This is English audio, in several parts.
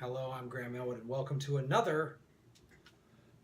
Hello, I'm Graham Elwood, and welcome to another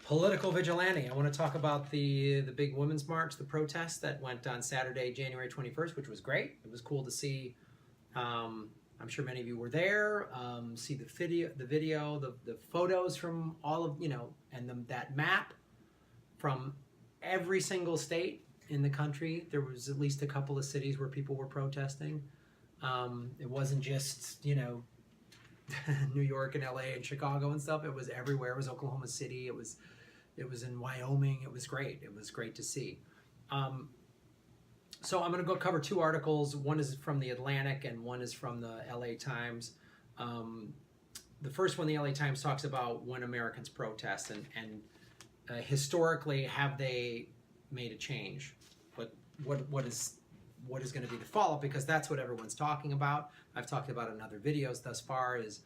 Political Vigilante. I want to talk about the big Women's March, the protest that went on Saturday, January 21st, which was great. It was cool to see. I'm sure many of you were there. See the video, the photos from all of, and that map from every single state in the country. There was at least a couple of cities where people were protesting. It wasn't just, New York and LA and Chicago and stuff. It was everywhere. It was Oklahoma City. It was in Wyoming. It was great. It was great to see. So I'm going to go cover two articles. One is from the Atlantic and one is from the LA Times. The first one, the LA Times, talks about when Americans protest and historically have they made a change. But what is going to be the follow-up, because that's what everyone's talking about. I've talked about in other videos thus far is,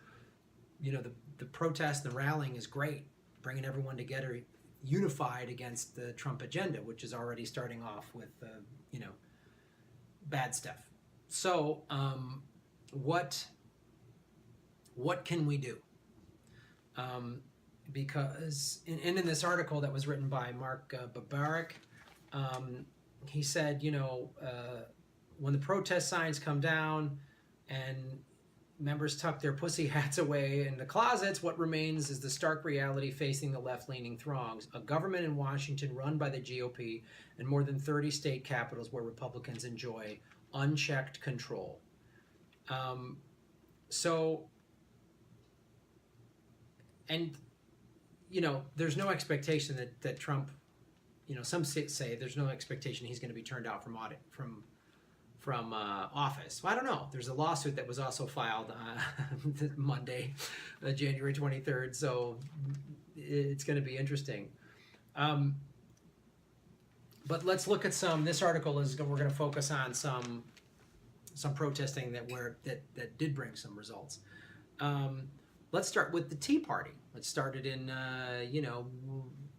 the protest, the rallying is great, bringing everyone together, unified against the Trump agenda, which is already starting off with, bad stuff. So what can we do? Because in this article that was written by Mark Babarek, he said, when the protest signs come down and members tuck their pussy hats away in the closets, what remains is the stark reality facing the left-leaning throngs, a government in Washington run by the GOP and more than 30 state capitals where Republicans enjoy unchecked control. There's no expectation that Trump, some say there's no expectation he's going to be turned out from office. Well, I don't know. There's a lawsuit that was also filed Monday, January 23rd, so it's going to be interesting. But let's look at this article we're going to focus on some protesting that did bring some results. Let's start with the Tea Party. It started in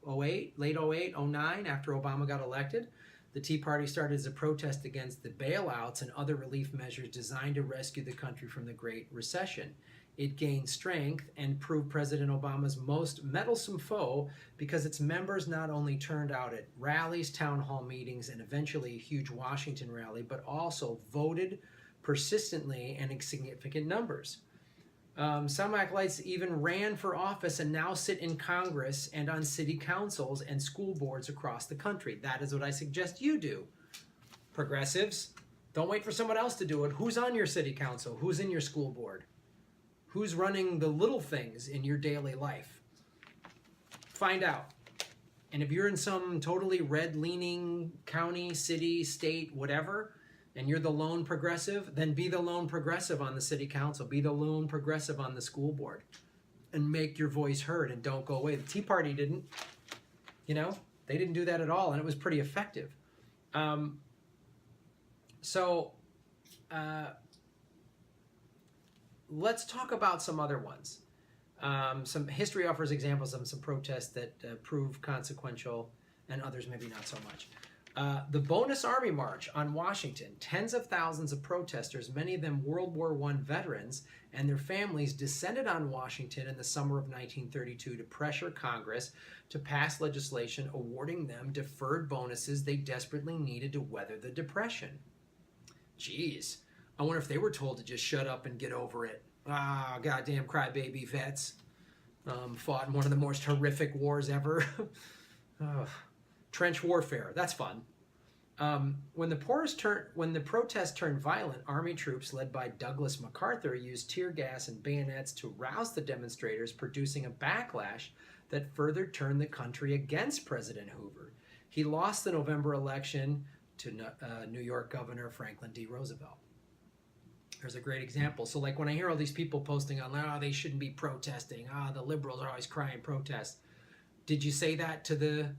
08, late 08, 09, after Obama got elected. The Tea Party started as a protest against the bailouts and other relief measures designed to rescue the country from the Great Recession. It gained strength and proved President Obama's most meddlesome foe because its members not only turned out at rallies, town hall meetings, and eventually a huge Washington rally, but also voted persistently and in significant numbers. Some acolytes even ran for office and now sit in Congress and on city councils and school boards across the country. That is what I suggest you do. Progressives, don't wait for someone else to do it. Who's on your city council? Who's in your school board? Who's running the little things in your daily life? Find out. And if you're in some totally red-leaning county, city, state, whatever, and you're the lone progressive, then be the lone progressive on the city council. Be the lone progressive on the school board. And make your voice heard and don't go away. The Tea Party didn't. They didn't do that at all, and it was pretty effective. Let's talk about some other ones. Some history offers examples of some protests that prove consequential, and others maybe not so much. The Bonus Army March on Washington. Tens of thousands of protesters, many of them World War I veterans, and their families descended on Washington in the summer of 1932 to pressure Congress to pass legislation awarding them deferred bonuses they desperately needed to weather the Depression. Jeez, I wonder if they were told to just shut up and get over it. Ah, goddamn crybaby vets. Fought in one of the most horrific wars ever. Trench warfare, that's fun. When the protest turned violent, Army troops led by Douglas MacArthur used tear gas and bayonets to rouse the demonstrators, producing a backlash that further turned the country against President Hoover. He lost the November election to New York Governor Franklin D. Roosevelt. There's a great example. So like when I hear all these people posting on, they shouldn't be protesting. The liberals are always crying protest. Did you say that to the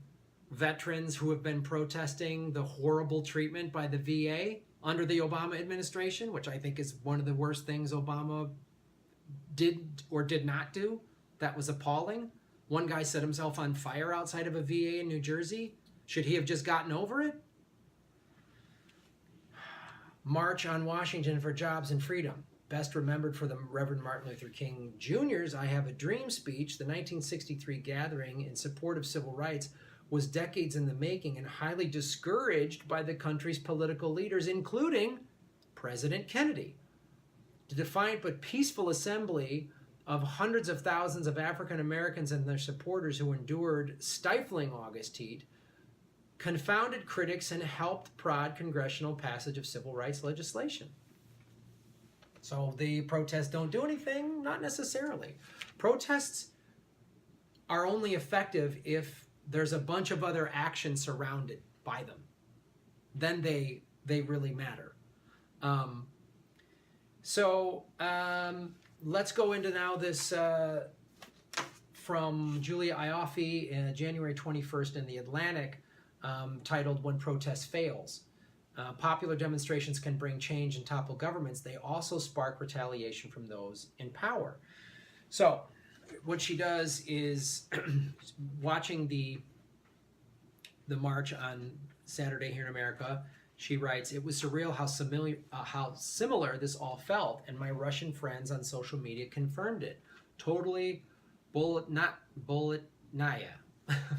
veterans who have been protesting the horrible treatment by the VA under the Obama administration, which I think is one of the worst things Obama did or did not do? That was appalling. One guy set himself on fire outside of a VA in New Jersey. Should he have just gotten over it? March on Washington for Jobs and Freedom. best remembered for the Reverend Martin Luther King Jr.'s I Have a Dream speech, the 1963 gathering in support of civil rights was decades in the making and highly discouraged by the country's political leaders, including President Kennedy. The defiant but peaceful assembly of hundreds of thousands of African Americans and their supporters who endured stifling August heat confounded critics and helped prod congressional passage of civil rights legislation. So the protests don't do anything? Not necessarily. Protests are only effective if there's a bunch of other action surrounded by them. Then they really matter. Let's go into now this from Julia Ioffe, January 21st in The Atlantic, titled When Protest Fails. Popular demonstrations can bring change and topple governments. They also spark retaliation from those in power. So what she does is watching the march on Saturday here in America. She writes, "It was surreal how similar this all felt, and my Russian friends on social media confirmed it. Totally Bolotnaya."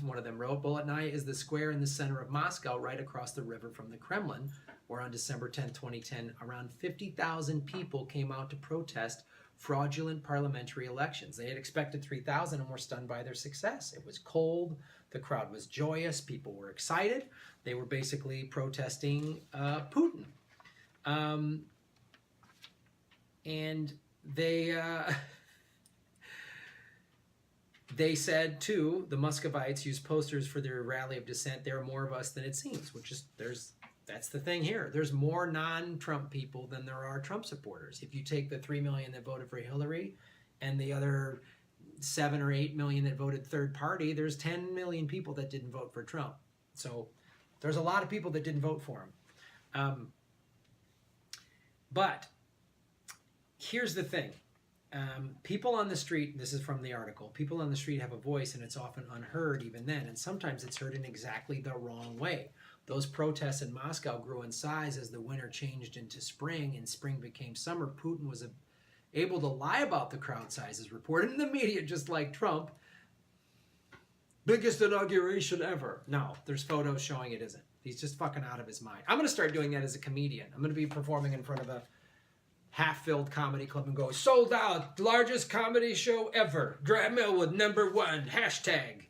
One of them wrote, "Bolotnaya is the square in the center of Moscow, right across the river from the Kremlin, where on December 10, 2010, around 50,000 people came out to protest fraudulent parliamentary elections. They had expected 3,000 and were stunned by their success. It was cold, the crowd was joyous, people were excited. They were basically protesting Putin. And they said, too, the Muscovites used posters for their rally of dissent. There are more of us than it seems," which is, that's the thing here. There's more non-Trump people than there are Trump supporters. If you take the 3 million that voted for Hillary and the other 7 or 8 million that voted third party, there's 10 million people that didn't vote for Trump. So there's a lot of people that didn't vote for him. But here's the thing. People on the street, this is from the article, people on the street have a voice and it's often unheard even then, and sometimes it's heard in exactly the wrong way. Those protests in Moscow grew in size as the winter changed into spring and spring became summer. Putin was able to lie about the crowd sizes reported in the media, just like Trump. Biggest inauguration ever. No, there's photos showing it isn't. He's just fucking out of his mind. I'm going to start doing that as a comedian. I'm going to be performing in front of a half-filled comedy club and go, "Sold out, largest comedy show ever. Graham Elwood, #1, hashtag."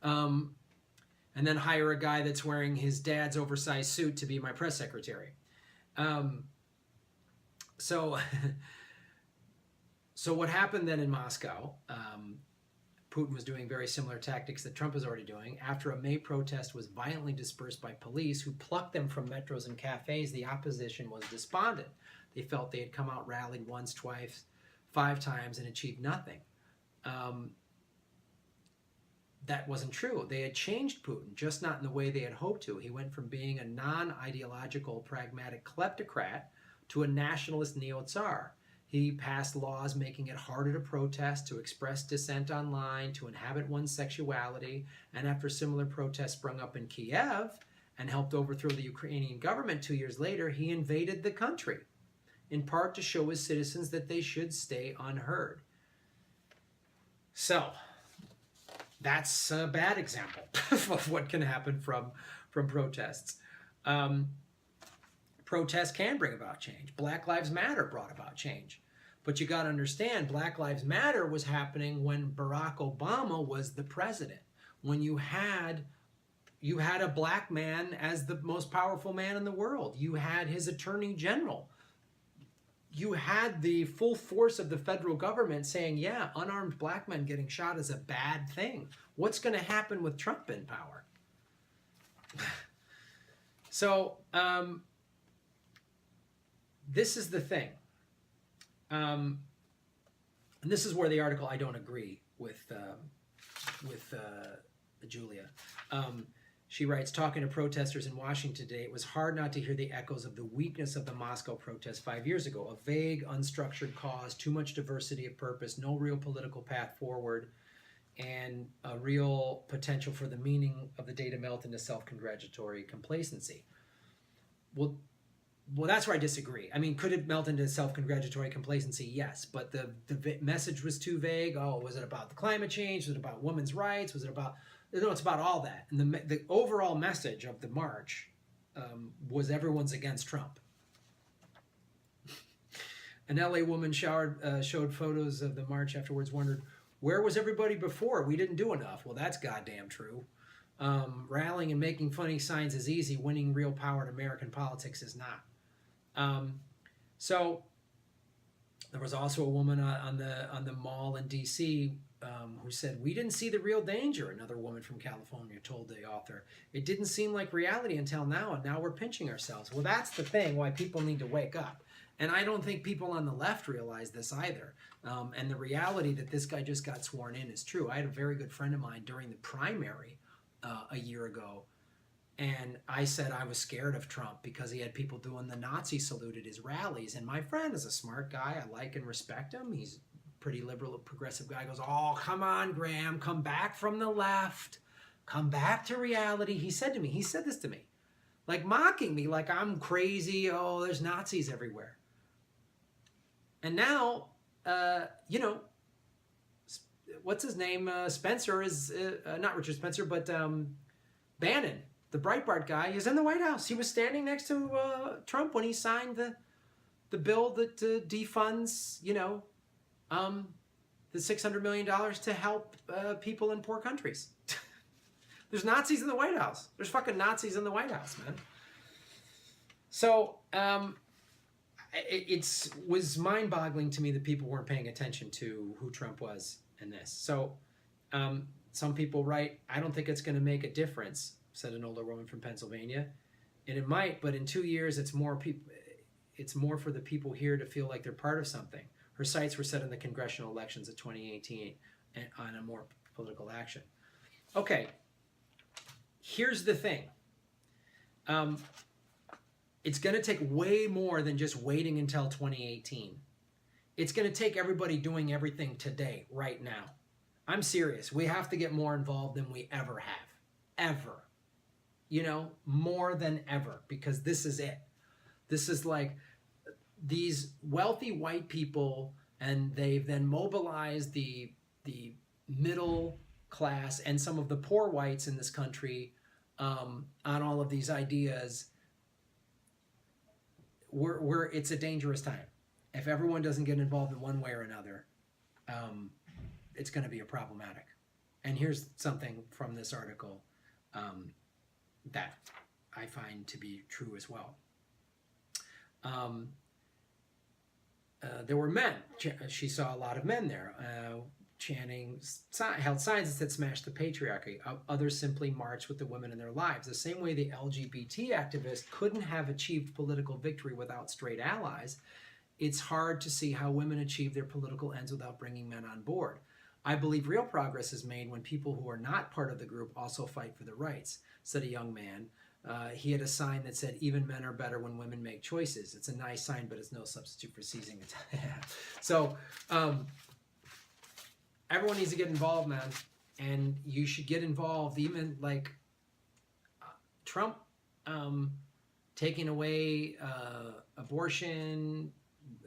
And then hire a guy that's wearing his dad's oversized suit to be my press secretary. So what happened then in Moscow, Putin was doing very similar tactics that Trump is already doing. After a May protest was violently dispersed by police who plucked them from metros and cafes, the opposition was despondent. They felt they had come out, rallied once, twice, 5 times, and achieved nothing. That wasn't true. They had changed Putin, just not in the way they had hoped to. He went from being a non-ideological, pragmatic kleptocrat to a nationalist neo-tsar. He passed laws making it harder to protest, to express dissent online, to inhabit one's sexuality, and after similar protests sprung up in Kiev and helped overthrow the Ukrainian government 2 years later, he invaded the country, in part to show his citizens that they should stay unheard. So that's a bad example of what can happen from protests. Protests can bring about change. Black Lives Matter brought about change. But you got to understand, Black Lives Matter was happening when Barack Obama was the president. When you had a black man as the most powerful man in the world. You had his attorney general. You had the full force of the federal government saying, yeah, unarmed black men getting shot is a bad thing. What's going to happen with Trump in power? So, this is the thing. And this is where the article, I don't agree with Julia. She writes, talking to protesters in Washington today, it was hard not to hear the echoes of the weakness of the Moscow protests 5 years ago. A vague, unstructured cause, too much diversity of purpose, no real political path forward, and a real potential for the meaning of the day to melt into self-congratulatory complacency. Well, Well, that's where I disagree. I mean, could it melt into self-congratulatory complacency? Yes, but the message was too vague. Oh, was it about the climate change? Was it about women's rights? Was it about... No, it's about all that. And the overall message of the march was everyone's against Trump. An LA woman showed photos of the march afterwards, wondered, where was everybody before? We didn't do enough. Well, that's goddamn true. Rallying and making funny signs is easy. Winning real power in American politics is not. So there was also a woman on the mall in D.C. Who said, we didn't see the real danger. Another woman from California told the author, it didn't seem like reality until now, and now we're pinching ourselves. Well, that's the thing, why people need to wake up. And I don't think people on the left realize this either. And the reality that this guy just got sworn in is true. I had a very good friend of mine during the primary a year ago, and I said I was scared of Trump because he had people doing the Nazi salute at his rallies. And my friend is a smart guy. I like and respect him. He's a pretty liberal, progressive guy. He goes, oh, come on, Graham, come back from the left. Come back to reality. He said this to me, like mocking me, like I'm crazy. Oh, there's Nazis everywhere. And now, what's his name? Spencer is, not Richard Spencer, but Bannon, the Breitbart guy, is in the White House. He was standing next to Trump when he signed the bill that defunds, the $600 million to help people in poor countries. There's Nazis in the White House. There's fucking Nazis in the White House, man. So, it was mind-boggling to me that people weren't paying attention to who Trump was in this. So some people write, I don't think it's going to make a difference, said an older woman from Pennsylvania. And it might, but in 2 years, it's more for the people here to feel like they're part of something. Her sights were set on the congressional elections of 2018 and on a more political action. Okay, here's the thing. It's going to take way more than just waiting until 2018. It's going to take everybody doing everything today, right now. I'm serious. We have to get more involved than we ever have. Ever. More than ever. Because this is it. This is like these wealthy white people, and they've then mobilized the middle class and some of the poor whites in this country on all of these ideas. It's a dangerous time. If everyone doesn't get involved in one way or another, it's going to be problematic. And here's something from this article that I find to be true as well. There were men. She saw a lot of men there chanting, held signs that said smash the patriarchy. Others simply marched with the women in their lives. The same way the LGBT activists couldn't have achieved political victory without straight allies, it's hard to see how women achieve their political ends without bringing men on board. I believe real progress is made when people who are not part of the group also fight for the rights, said a young man. He had a sign that said, even men are better when women make choices. It's a nice sign, but it's no substitute for seizing it. So, everyone needs to get involved, man. And you should get involved, even like Trump taking away abortion,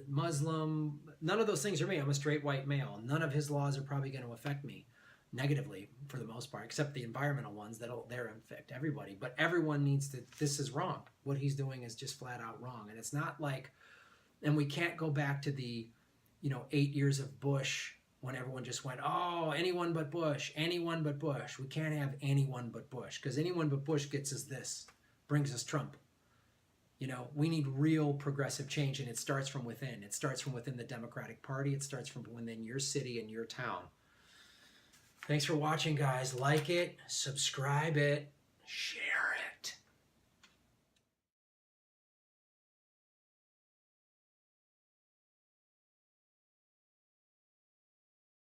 Muslim, none of those things are me. I'm a straight white male. None of his laws are probably going to affect me negatively for the most part, except the environmental ones that'll affect everybody. But everyone needs to, this is wrong. What he's doing is just flat out wrong. And it's not like, and we can't go back to the, 8 years of Bush when everyone just went, oh, anyone but Bush, anyone but Bush. We can't have anyone but Bush, because anyone but Bush gets us this, brings us Trump. We need real progressive change, and it starts from within. It starts from within the Democratic Party. It starts from within your city and your town. Thanks for watching, guys. Like it, subscribe it, share